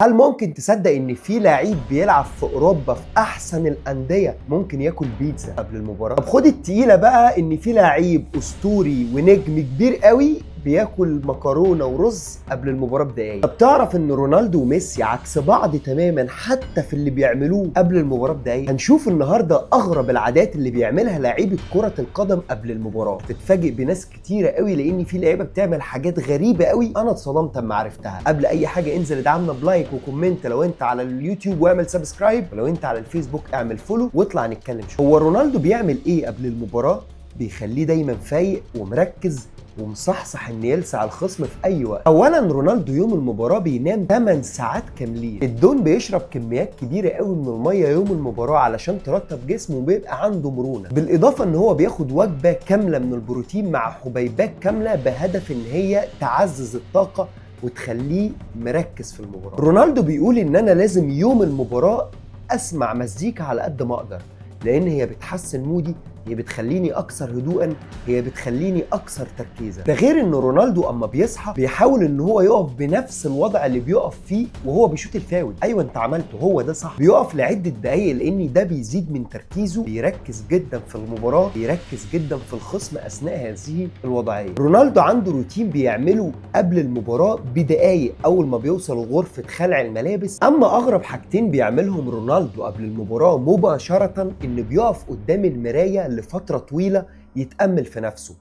هل ممكن تصدق ان في لعيب بيلعب في اوروبا في احسن الانديه ممكن ياكل بيتزا قبل المباراه؟ طب خد التقيله بقى ان في لعيب اسطوري ونجم كبير قوي بياكل مكرونه ورز قبل المباراه بدقايق. طب تعرف ان رونالدو وميسي عكس بعض تماما حتى في اللي بيعملوه قبل المباراه بدقايق؟ هنشوف النهارده اغرب العادات اللي بيعملها لعيبه كره القدم قبل المباراه. تتفاجئ بناس كتيره قوي لان في لعيبه بتعمل حاجات غريبه قوي انا اتصدمت اما عرفتها. قبل اي حاجه انزل ادعمنا بلايك وكومنت لو انت على اليوتيوب، واعمل سبسكرايب، ولو انت على الفيسبوك اعمل فولو واطلع نتكلم شويه. هو رونالدو بيعمل ايه قبل المباراه بيخليه دايما فايق ومركز ومصحصح ان يلسع الخصم في اي وقت؟ اولا رونالدو يوم المباراه بينام 8 ساعات كاملين. الدون بيشرب كميات كبيره قوي من الميه يوم المباراه علشان ترطب جسمه وبيبقى عنده مرونه، بالاضافه ان هو بياخد وجبه كامله من البروتين مع حبيبات كامله بهدف ان هي تعزز الطاقه وتخليه مركز في المباراه. رونالدو بيقول ان انا لازم يوم المباراه اسمع مزيكا على قد ما اقدر لان هي بتحسن مودي، هي بتخليني اكثر هدوءا، هي بتخليني اكثر تركيزا. ده غير ان رونالدو اما بيصحى بيحاول ان هو يقف بنفس الوضع اللي بيقف فيه وهو بيشوط الفاول. ايوه انت عملته، هو ده صح. بيقف لعده دقايق لان ده بيزيد من تركيزه، بيركز جدا في المباراه، بيركز جدا في الخصم اثناء هذه الوضعيه. رونالدو عنده روتين بيعمله قبل المباراه بدقايق اول ما بيوصل غرفه خلع الملابس. اما اغرب حاجتين بيعملهم رونالدو قبل المباراه مباشره انه بيقف قدام المرايه لفترة طويلة يتأمل في نفسه.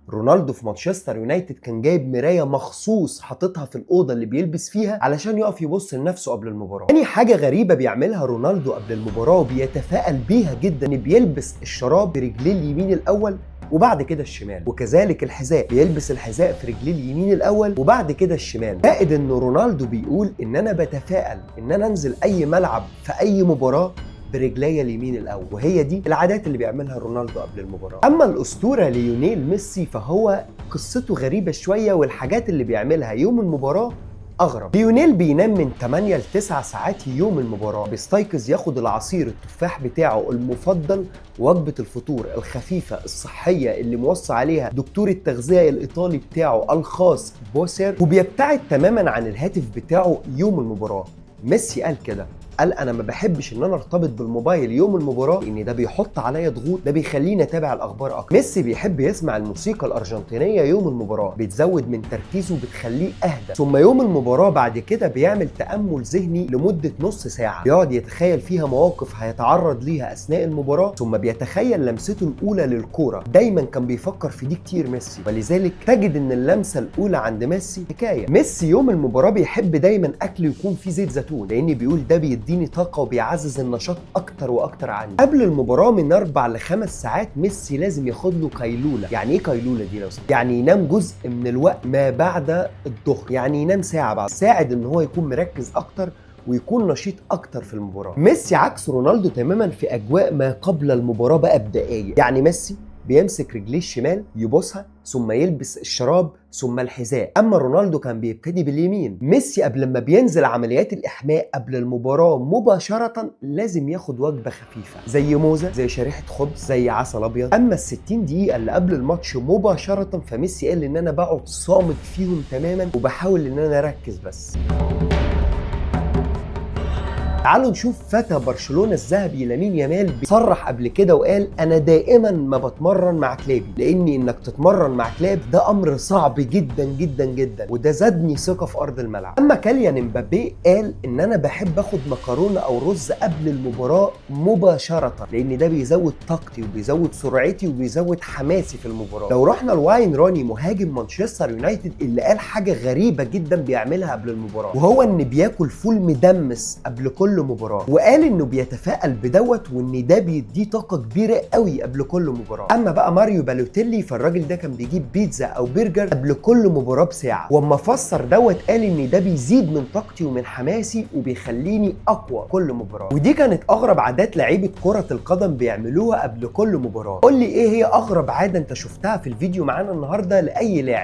رونالدو في مانشستر يونايتد كان جايب مراية مخصوص حاططها في الأوضة اللي بيلبس فيها علشان يقف يبص لنفسه قبل المباراة. تاني حاجة غريبة بيعملها رونالدو قبل المباراة وبيتفائل بيها جدا ان بيلبس الشراب برجليه اليمين الأول وبعد كده الشمال، وكذلك الحذاء بيلبس الحذاء في رجليه اليمين الاول وبعد كده الشمال. زائد ان رونالدو بيقول ان انا بتفائل ان انا انزل اي ملعب في اي مباراة برجليه اليمين الاول، وهي دي العادات اللي بيعملها رونالدو قبل المباراه. اما الاسطوره ليونيل ميسي فهو قصته غريبه شويه والحاجات اللي بيعملها يوم المباراه اغرب. ليونيل بينام من 8 ل 9 ساعات يوم المباراه، بيستيقظ ياخد العصير التفاح بتاعه المفضل، وجبه الفطور الخفيفه الصحيه اللي موصى عليها دكتور التغذيه الايطالي بتاعه الخاص بوسير، وبيبتعد تماما عن الهاتف بتاعه يوم المباراه. ميسي قال كده، قال انا ما بحبش ان انا ارتبط بالموبايل يوم المباراه لان ده بيحط عليا ضغوط، ده بيخليني اتابع الاخبار اكتر. ميسي بيحب يسمع الموسيقى الارجنتينيه يوم المباراه، بتزود من تركيزه وبتخليه اهدى. ثم يوم المباراه بعد كده بيعمل تامل ذهني لمده نص ساعه، بيقعد يتخيل فيها مواقف هيتعرض ليها اثناء المباراه، ثم بيتخيل لمسته الاولى للكوره. دايما كان بيفكر في دي كتير ميسي، ولذلك تجد ان اللمسه الاولى عند ميسي حكايه. ميسي يوم المباراه بيحب دايما اكل يكون فيه زيت زيتون لان بيقول ده بيديني طاقه وبيعزز النشاط اكتر واكتر عندي. قبل المباراه من 4 ل 5 ساعات ميسي لازم ياخد له قيلوله. يعني ايه قيلوله دي لو سمحت؟ يعني ينام جزء من الوقت ما بعد الظهر، يعني ينام ساعه بعد، ساعد ان هو يكون مركز اكتر ويكون نشيط اكتر في المباراه. ميسي عكس رونالدو تماما في اجواء ما قبل المباراه بقى بدقايق. يعني ميسي بيمسك رجليه الشمال يبوسها ثم يلبس الشراب ثم الحذاء، اما رونالدو كان بيبتدي باليمين. ميسي قبل ما بينزل عمليات الاحماء قبل المباراه مباشره لازم ياخد وجبه خفيفه زي موزه، زي شريحه خبز، زي عسل ابيض. اما ال60 دقيقه اللي قبل الماتش مباشره فميسي قال ان انا بقعد صامت فيهم تماما وبحاول ان انا اركز بس. تعالوا نشوف فتى برشلونة الذهبي لامين يامال صرح قبل كده وقال انا دائما ما بتمرن مع كلابي، لان انك تتمرن مع كلاب ده امر صعب جدا جدا جدا، وده زادني ثقة في ارض الملعب. اما كيليان امبابي قال ان انا بحب اخد مكرونة او رز قبل المباراة مباشرة لان ده بيزود طاقتي وبيزود سرعتي وبيزود حماسي في المباراة. لو رحنا لواين روني مهاجم مانشستر يونايتد اللي قال حاجة غريبة جدا بيعملها قبل المباراة، وهو ان بياكل فول مدمس قبل كل مباراة، وقال انه بيتفائل بدوت وان ده بيديه طاقة كبيرة قوي قبل كل مباراة. اما بقى ماريو بالوتيلي فالراجل ده كان بيجيب بيتزا او برجر قبل كل مباراة بساعة، واما فسر دوت قال ان ده بيزيد من طاقتي ومن حماسي وبيخليني اقوى كل مباراة. ودي كانت اغرب عادات لعيبة كرة القدم بيعملوها قبل كل مباراة. قول لي ايه هي اغرب عادة انت شفتها في الفيديو معانا النهاردة لاي لاعب.